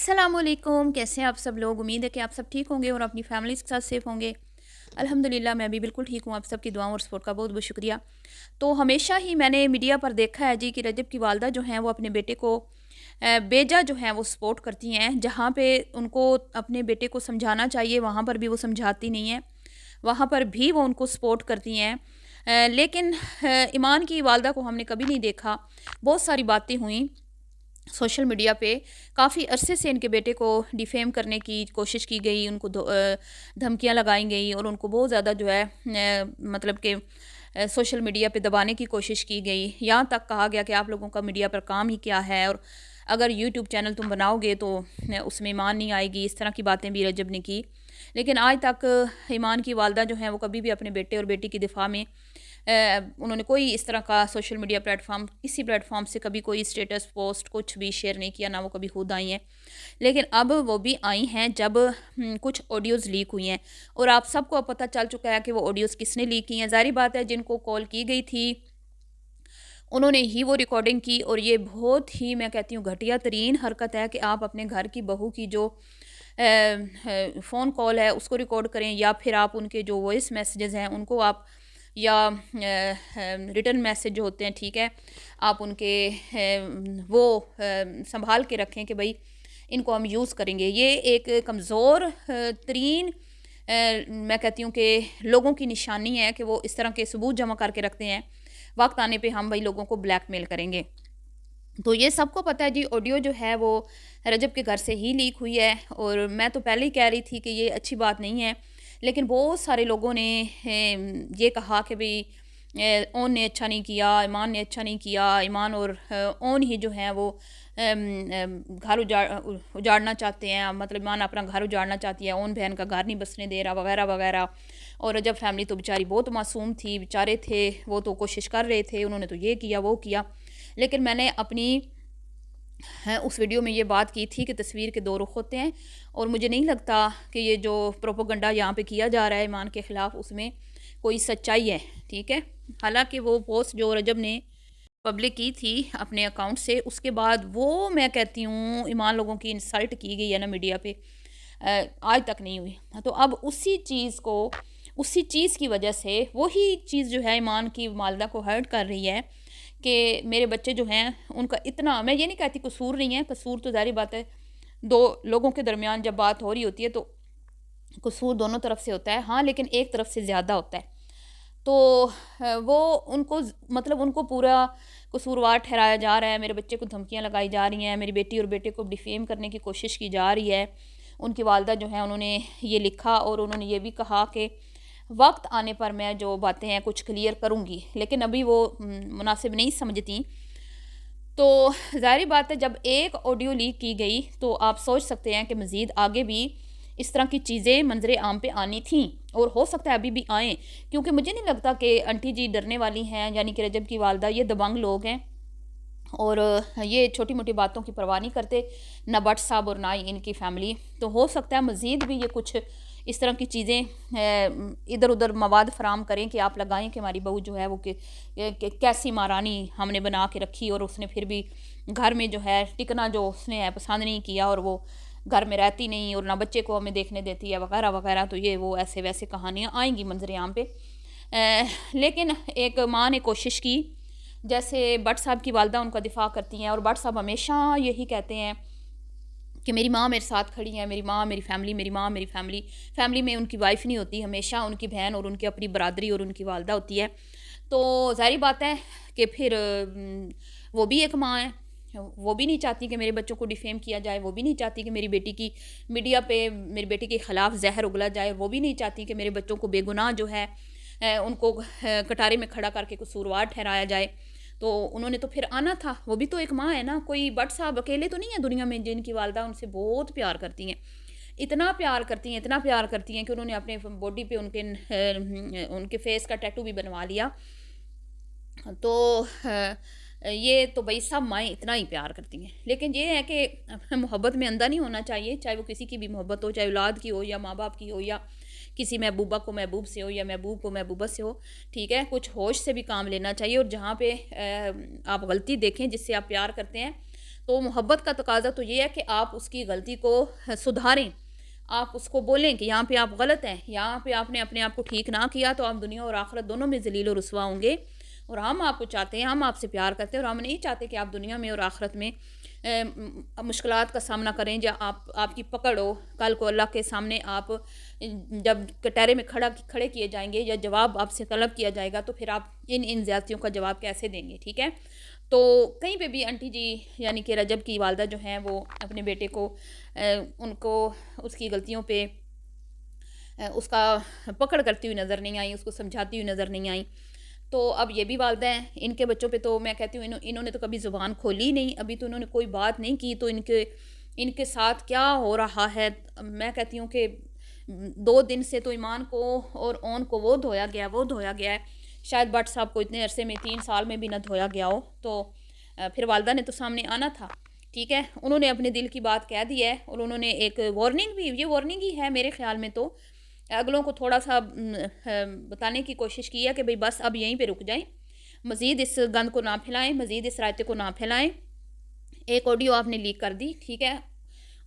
अस्सलामुअलैकुम। कैसे हैं आप सब लोग? उम्मीद है कि आप सब ठीक होंगे और अपनी फैमिलीज़ के साथ सेफ़ होंगे। अल्हम्दुलिल्लाह मैं भी बिल्कुल ठीक हूँ। आप सबकी दुआओं और सपोर्ट का बहुत बहुत शुक्रिया। तो हमेशा ही मैंने मीडिया पर देखा है जी कि रजब की वालदा जो हैं वो अपने बेटे को बेजा जो है वो सपोर्ट करती हैं। जहाँ पे उनको अपने बेटे को समझाना चाहिए वहाँ पर भी वो समझाती नहीं हैं, वहाँ पर भी वो उनको सपोर्ट करती हैं। लेकिन ईमान की वालदा को हमने कभी नहीं देखा। बहुत सारी बातें हुई सोशल मीडिया पे, काफ़ी अरसे से इनके बेटे को डिफेम करने की कोशिश की गई, उनको धमकियाँ लगाई गई और उनको बहुत ज़्यादा जो है मतलब कि सोशल मीडिया पे दबाने की कोशिश की गई। यहाँ तक कहा गया कि आप लोगों का मीडिया पर काम ही क्या है, और अगर यूट्यूब चैनल तुम बनाओगे तो उसमें ईमान नहीं आएगी। इस तरह की बातें भी रजब ने की। लेकिन आज तक ईमान की वालदा जो हैं वो कभी भी अपने बेटे और बेटी की दिफा में उन्होंने कोई इस तरह का सोशल मीडिया प्लेटफॉर्म, किसी प्लेटफॉर्म से कभी कोई स्टेटस पोस्ट कुछ भी शेयर नहीं किया, ना वो कभी खुद आई हैं। लेकिन अब वो भी आई हैं जब कुछ ऑडियोज़ लीक हुई हैं और आप सबको अब पता चल चुका है कि वो ऑडियोज़ किसने लीक की हैं। ज़ाहिर बात है जिनको कॉल की गई थी उन्होंने ही वो रिकॉर्डिंग की, और ये बहुत ही, मैं कहती हूँ, घटिया तरीन हरकत है कि आप अपने घर की बहू की जो फ़ोन कॉल है उसको रिकॉर्ड करें, या फिर आप उनके जो वॉइस मैसेजेस हैं उनको आप, या रिटर्न मैसेज जो होते हैं, ठीक है, आप उनके वो संभाल के रखें कि भाई इनको हम यूज़ करेंगे। ये एक कमज़ोर तरीन मैं कहती हूँ कि लोगों की निशानी है कि वो इस तरह के सबूत जमा करके रखते हैं, वक्त आने पे हम भाई लोगों को ब्लैकमेल करेंगे। तो ये सबको पता है जी, ऑडियो जो है वो रजब के घर से ही लीक हुई है, और मैं तो पहले ही कह रही थी कि ये अच्छी बात नहीं है। लेकिन बहुत सारे लोगों ने ये कहा कि भाई ओन ने अच्छा नहीं किया, ईमान ने अच्छा नहीं किया, ईमान और ओन ही जो है वो घर उजाड़ना चाहते हैं, मतलब ईमान अपना घर उजाड़ना चाहती है, ओन बहन का घर नहीं बसने दे रहा, वगैरह वगैरह। और रजब फैमिली तो बेचारी बहुत मासूम थी, बेचारे थे वो तो कोशिश कर रहे थे, उन्होंने तो ये किया वो किया। लेकिन मैंने अपनी उस वीडियो में ये बात की थी कि तस्वीर के दो रुख होते हैं, और मुझे नहीं लगता कि ये जो प्रोपोगंडा यहाँ पे किया जा रहा है ईमान के ख़िलाफ़ उसमें कोई सच्चाई है, ठीक है। हालांकि वो पोस्ट जो रजब ने पब्लिक की थी अपने अकाउंट से, उसके बाद वो, मैं कहती हूँ, ईमान लोगों की इंसल्ट की गई है ना मीडिया पे, आज तक नहीं हुई। तो अब उसी चीज़ को, उसी चीज़ की वजह से वही चीज़ जो है ईमान की वालदा को हर्ट कर रही है कि मेरे बच्चे जो हैं उनका इतना, मैं ये नहीं कहती कसूर नहीं है, कसूर तो ज़ाहिर बात है, दो लोगों के दरमियान जब बात हो रही होती है तो कसूर दोनों तरफ से होता है, हाँ, लेकिन एक तरफ से ज़्यादा होता है। तो वो उनको मतलब उनको पूरा कसूरवार ठहराया जा रहा है, मेरे बच्चे को धमकियाँ लगाई जा रही हैं, मेरी बेटी और बेटे को डिफेम करने की कोशिश की जा रही है। उनकी वालदा जो है उन्होंने ये लिखा, और उन्होंने ये भी कहा कि वक्त आने पर मैं जो बातें हैं कुछ क्लियर करूँगी, लेकिन अभी वो मुनासिब नहीं समझती। तो ज़ाहिर बात है जब एक ऑडियो लीक की गई तो आप सोच सकते हैं कि मज़ीद आगे भी इस तरह की चीज़ें मंजरे आम पे आनी थी, और हो सकता है अभी भी आएँ, क्योंकि मुझे नहीं लगता कि आंटी जी डरने वाली हैं, यानी कि रजब की वालदा, ये दबंग लोग हैं और ये छोटी मोटी बातों की परवाह नहीं करते, ना भट्ट साहब और ना ही इनकी फैमिली। तो हो सकता है मज़ीद भी ये कुछ इस तरह की चीज़ें इधर उधर मवाद फराम करें कि आप लगाएं कि हमारी बहू जो है वो कैसी महारानी हमने बना के रखी, और उसने फिर भी घर में जो है टिकना जो उसने है पसंद नहीं किया, और वो घर में रहती नहीं और ना बच्चे को हमें देखने देती है, वगैरह वगैरह। तो ये वो ऐसे वैसे कहानियाँ आएंगी मंजर आम पे। लेकिन एक माँ ने कोशिश की, जैसे भट्ट साहब की वालदा उनका दिफा करती हैं, और भट्ट साहब हमेशा यही कहते हैं कि मेरी माँ मेरे साथ खड़ी है, मेरी माँ मेरी फैमिली, मेरी माँ मेरी फैमिली। फैमिली में उनकी वाइफ नहीं होती, हमेशा उनकी बहन और उनकी अपनी बरादरी और उनकी वालदा होती है। तो ज़ाहिर बात है कि फिर वो भी एक माँ है, वो भी नहीं चाहती कि मेरे बच्चों को डिफेम किया जाए, वो भी नहीं चाहती कि मेरी बेटी की मीडिया पे मेरी बेटी के ख़िलाफ़ जहर उगला जाए, वो भी नहीं चाहती कि मेरे बच्चों को बेगुनाह जो है उनको कटारे में खड़ा करके कसूरवार ठहराया जाए। तो उन्होंने तो फिर आना था, वो भी तो एक माँ है ना, कोई भट्ट साहब अकेले तो नहीं है दुनिया में जिनकी वालदा उनसे बहुत प्यार करती हैं, इतना प्यार करती हैं, इतना प्यार करती हैं कि उन्होंने अपने बॉडी पे उनके फेस का टैटू भी बनवा लिया। तो ये तो भाई सब माएँ इतना ही प्यार करती हैं, लेकिन ये है कि मोहब्बत में अंधा नहीं होना चाहिए, चाहे वो किसी की भी मोहब्बत हो, चाहे औलाद की हो या माँ बाप की हो, या किसी महबूबा को महबूब से हो या महबूब को महबूबा से हो, ठीक है। कुछ होश से भी काम लेना चाहिए, और जहाँ पे आप गलती देखें जिससे आप प्यार करते हैं तो मोहब्बत का तकाज़ा तो ये है कि आप उसकी गलती को सुधारें। आप उसको बोलें कि यहाँ पे आप गलत हैं, यहाँ पे आपने अपने आप को ठीक ना किया तो आप दुनिया और आखिरत दोनों में ज़लील और रुसवा होंगे। और हम आपको चाहते हैं, हम आपसे प्यार करते हैं और हम नहीं चाहते कि आप दुनिया में और आखिरत में मुश्किलात का सामना करें या आपकी पकड़ हो। कल को अल्लाह के सामने आप जब कटहरे में खड़े किए जाएंगे या जवाब आपसे तलब किया जाएगा तो फिर आप इन ज़्यादतियों का जवाब कैसे देंगे, ठीक है। तो कहीं पे भी आंटी जी यानी कि रजब की वालदा जो हैं वो अपने बेटे को उनको उसकी गलतियों पे उसका पकड़ करती हुई नज़र नहीं आई, उसको समझाती हुई नज़र नहीं आई। तो अब ये भी वालदा हैं, इनके बच्चों पे तो मैं कहती हूँ इन्होंने तो कभी ज़ुबान खोली नहीं, अभी तो इन्होंने कोई बात नहीं की, तो इनके इनके साथ क्या हो रहा है। मैं कहती हूँ कि 2 दिन से तो ईमान को और ओन को वो धोया गया है। शायद भट्ट साहब को इतने अरसे में 3 साल में भी ना धोया गया हो। तो फिर वालदा ने तो सामने आना था, ठीक है। उन्होंने अपने दिल की बात कह दी है और उन्होंने एक वार्निंग भी, ये वार्निंग ही है मेरे ख़्याल में, तो अगलों को थोड़ा सा बताने की कोशिश की है कि भाई बस अब यहीं पे रुक जाएं, मज़ीद इस गंद को ना फैलाएं, मज़ीद इस रायते को ना फैलाएं। एक ऑडियो आपने लीक कर दी, ठीक है,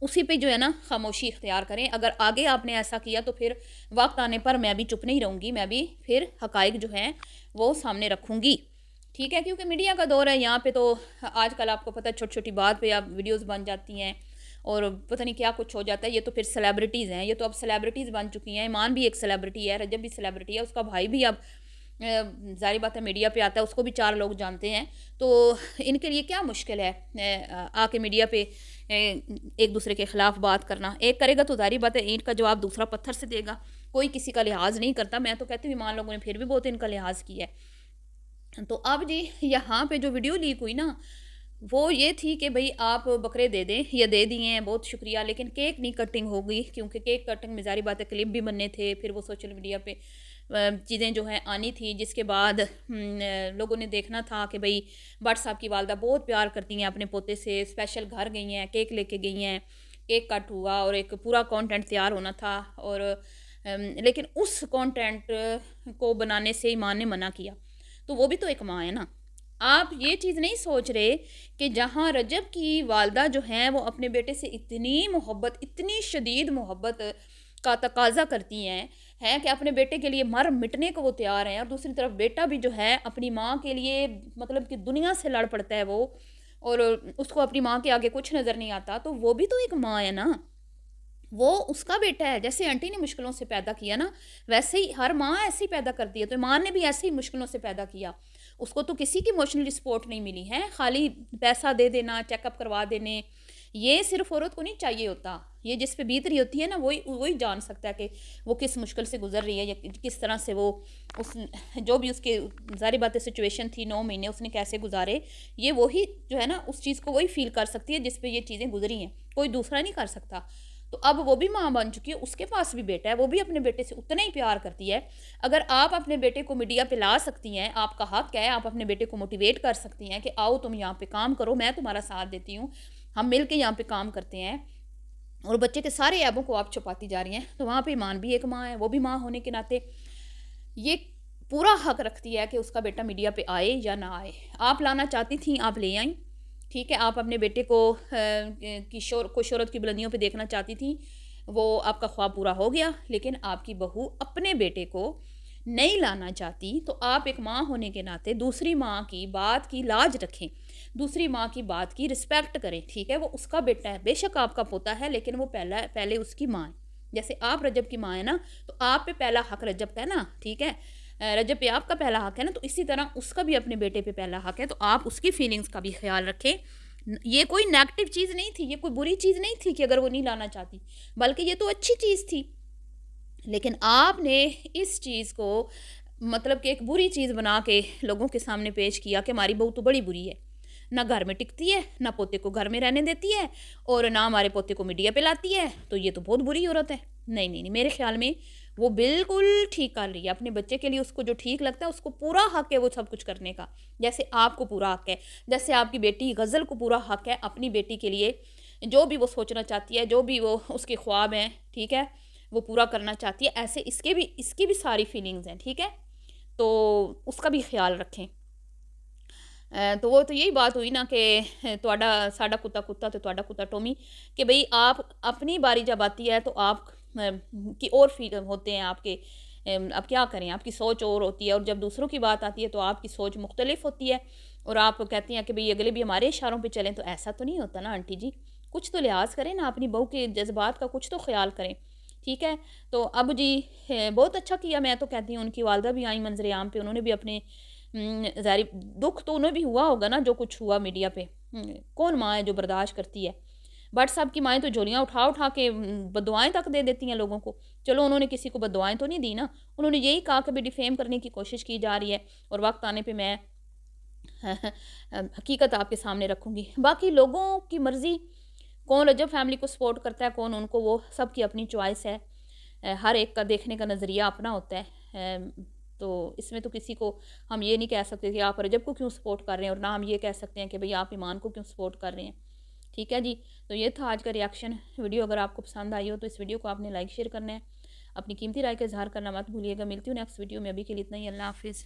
उसी पे जो है ना खामोशी इख्तियार करें। अगर आगे आपने ऐसा किया तो फिर वक्त आने पर मैं भी चुप नहीं रहूँगी, मैं भी फिर हकाइक जो हैं वो सामने रखूँगी, ठीक है। क्योंकि मीडिया का दौर है, यहाँ पे तो आजकल आपको पता है छोटी छोटी बात पे आप वीडियोस बन जाती हैं और पता नहीं क्या कुछ हो जाता है। ये तो फिर सेलिब्रिटीज़ हैं, ये तो अब सेलिब्रिटीज़ बन चुकी हैं। ईमान भी एक सेलिब्रिटी है, रजब भी सेलिब्रिटी है, उसका भाई भी अब ज़ाहिर बात है मीडिया पे आता है, उसको भी 4 लोग जानते हैं। तो इनके लिए क्या मुश्किल है आके मीडिया पे एक दूसरे के ख़िलाफ़ बात करना। एक करेगा तो ज़ाहिर बात है ईंट का जवाब दूसरा पत्थर से देगा, कोई किसी का लिहाज नहीं करता। मैं तो कहती हूँ ईमान लोगों ने फिर भी बहुत इनका लिहाज किया है। तो अब जी यहाँ पे जो वीडियो लीक हुई ना, वो ये थी कि भई आप बकरे दे दें, या दे दिए हैं, बहुत शुक्रिया, लेकिन केक नहीं कटिंग होगी, क्योंकि केक कटिंग में ज़ाहिर बात है क्लिप भी बनने थे, फिर वो सोशल मीडिया पे चीज़ें जो हैं आनी थी, जिसके बाद लोगों ने देखना था कि भई भट्ट साहब की वालदा बहुत प्यार करती हैं अपने पोते से, स्पेशल घर गई हैं, केक लेके गई हैं, केक कट हुआ और एक पूरा कंटेंट तैयार होना था। और लेकिन उस कंटेंट को बनाने से ईमान ने मना किया। तो वो भी तो एक माँ है ना। आप ये चीज़ नहीं सोच रहे कि जहाँ रजब की वालदा जो हैं वो अपने बेटे से इतनी मोहब्बत, इतनी शदीद मोहब्बत का तकाजा करती हैं कि अपने बेटे के लिए मर मिटने को वो तैयार हैं, और दूसरी तरफ बेटा भी जो है अपनी माँ के लिए मतलब कि दुनिया से लड़ पड़ता है वो, और उसको अपनी माँ के आगे कुछ नज़र नहीं आता। तो वो भी तो एक माँ है ना, वो उसका बेटा है। जैसे आंटी ने मुश्किलों से पैदा किया ना, वैसे ही हर माँ ऐसे ही पैदा करती है, तो माँ ने भी ऐसे ही मुश्किलों से पैदा किया। उसको तो किसी की इमोशनली सपोर्ट नहीं मिली है, खाली पैसा दे देना, चेकअप करवा देने, ये सिर्फ औरत को नहीं चाहिए होता। ये जिस पे बीत रही होती है ना, वही वही जान सकता है कि वो किस मुश्किल से गुजर रही है, या किस तरह से वो उस जो भी उसके ज़ाहिर बात सिचुएशन थी 9 महीने उसने कैसे गुजारे, ये वही जो है ना उस चीज़ को वही फील कर सकती है जिस पे ये चीज़ें गुजरी हैं, कोई दूसरा नहीं कर सकता। तो अब वो भी माँ बन चुकी है, उसके पास भी बेटा है, वो भी अपने बेटे से उतना ही प्यार करती है। अगर आप अपने बेटे को मीडिया पे ला सकती हैं, आपका हक है, आप अपने बेटे को मोटिवेट कर सकती हैं कि आओ तुम यहाँ पे काम करो, मैं तुम्हारा साथ देती हूँ, हम मिल के यहाँ पे काम करते हैं, और बच्चे के सारे ऐबों को आप छुपाती जा रही हैं, तो वहाँ पे ईमान भी एक माँ है, वो भी माँ होने के नाते ये पूरा हक रखती है कि उसका बेटा मीडिया पे आए या ना आए। आप लाना चाहती थी, आप ले आई, ठीक है। आप अपने बेटे को शोहरत की बुलंदियों पे देखना चाहती थी, वो आपका ख्वाब पूरा हो गया। लेकिन आपकी बहू अपने बेटे को नहीं लाना चाहती, तो आप एक माँ होने के नाते दूसरी माँ की बात की लाज रखें, दूसरी माँ की बात की रिस्पेक्ट करें, ठीक है। वो उसका बेटा है, बेशक आपका पोता है, लेकिन वो पहले उसकी माँ है। जैसे आप रजब की माँ है ना, तो आप पे पहला हक रजब का है ना, ठीक है। रजब पे आपका पहला हक है ना, तो इसी तरह उसका भी अपने बेटे पे पहला हक है, तो आप उसकी फीलिंग्स का भी ख्याल रखें। ये कोई नेगेटिव चीज़ नहीं थी, ये कोई बुरी चीज़ नहीं थी कि अगर वो नहीं लाना चाहती, बल्कि ये तो अच्छी चीज़ थी। लेकिन आपने इस चीज़ को मतलब कि एक बुरी चीज़ बना के लोगों के सामने पेश किया कि हमारी बहू तो बड़ी बुरी है, ना घर में टिकती है, ना पोते को घर में रहने देती है, और ना हमारे पोते को मीडिया पे लाती है, तो ये तो बहुत बुरी औरत है। नहीं नहीं नहीं, मेरे ख्याल में वो बिल्कुल ठीक कर रही है अपने बच्चे के लिए। उसको जो ठीक लगता है, उसको पूरा हक है वो सब कुछ करने का, जैसे आपको पूरा हक है, जैसे आपकी बेटी गज़ल को पूरा हक है अपनी बेटी के लिए जो भी वो सोचना चाहती है, जो भी वो उसके ख्वाब हैं, ठीक है, वो पूरा करना चाहती है। ऐसे इसकी भी सारी फीलिंग्स हैं, ठीक है। तो उसका भी ख्याल रखें। तो वो तो यही बात हुई ना कि ਤੁਹਾਡਾ ਸਾਡਾ ਕੁੱਤਾ ਕੁੱਤਾ ਤੇ ਤੁਹਾਡਾ कुत्ता टॉमी, कि भाई आप अपनी बारी जब आती है तो आप की और फील होते हैं आपके। अब क्या करें, आपकी सोच और होती है, और जब दूसरों की बात आती है तो आपकी सोच मुख्तलिफ होती है, और आप कहती हैं कि भाई अगले भी हमारे इशारों पे चलें। तो ऐसा तो नहीं होता ना आंटी जी, कुछ तो लिहाज करें ना, अपनी बहू के जज्बात का कुछ तो ख्याल करें। ठीक है, तो अब जी बहुत अच्छा किया, मैं तो कहती हूँ। उनकी वालदा भी आई मंजर आम पे, उन्होंने भी अपने ज़ाहिर दुख तो उन्हें भी हुआ होगा ना जो कुछ हुआ मीडिया पे। कौन माँ है जो बर्दाश्त करती है। बट साहब की माएँ तो झोलियाँ उठा उठा के बददुआएँ तक दे देती हैं लोगों को। चलो उन्होंने किसी को बददुआएँ तो नहीं दी ना, उन्होंने यही कहा कि भाई डिफेम करने की कोशिश की जा रही है, और वक्त आने पे मैं हकीकत आपके सामने रखूँगी। बाकी लोगों की मर्ज़ी, कौन रजब फैमिली को सपोर्ट करता है, कौन उनको, वो सबकी अपनी चॉइस है। हर एक का देखने का नज़रिया अपना होता है। तो इसमें तो किसी को हम ये नहीं कह सकते कि आप रजब को क्यों सपोर्ट कर रहे हैं, और ना हम ये कह सकते हैं कि भाई आप ईमान को क्यों सपोर्ट कर रहे हैं। ठीक है जी, तो ये था आज का रिएक्शन वीडियो। अगर आपको पसंद आई हो तो इस वीडियो को आपने लाइक शेयर करना है, अपनी कीमती राय का इजहार करना मत भूलिएगा। मिलती हूँ नेक्स्ट वीडियो में, अभी के लिए इतना ही। अल्लाह हाफिज़।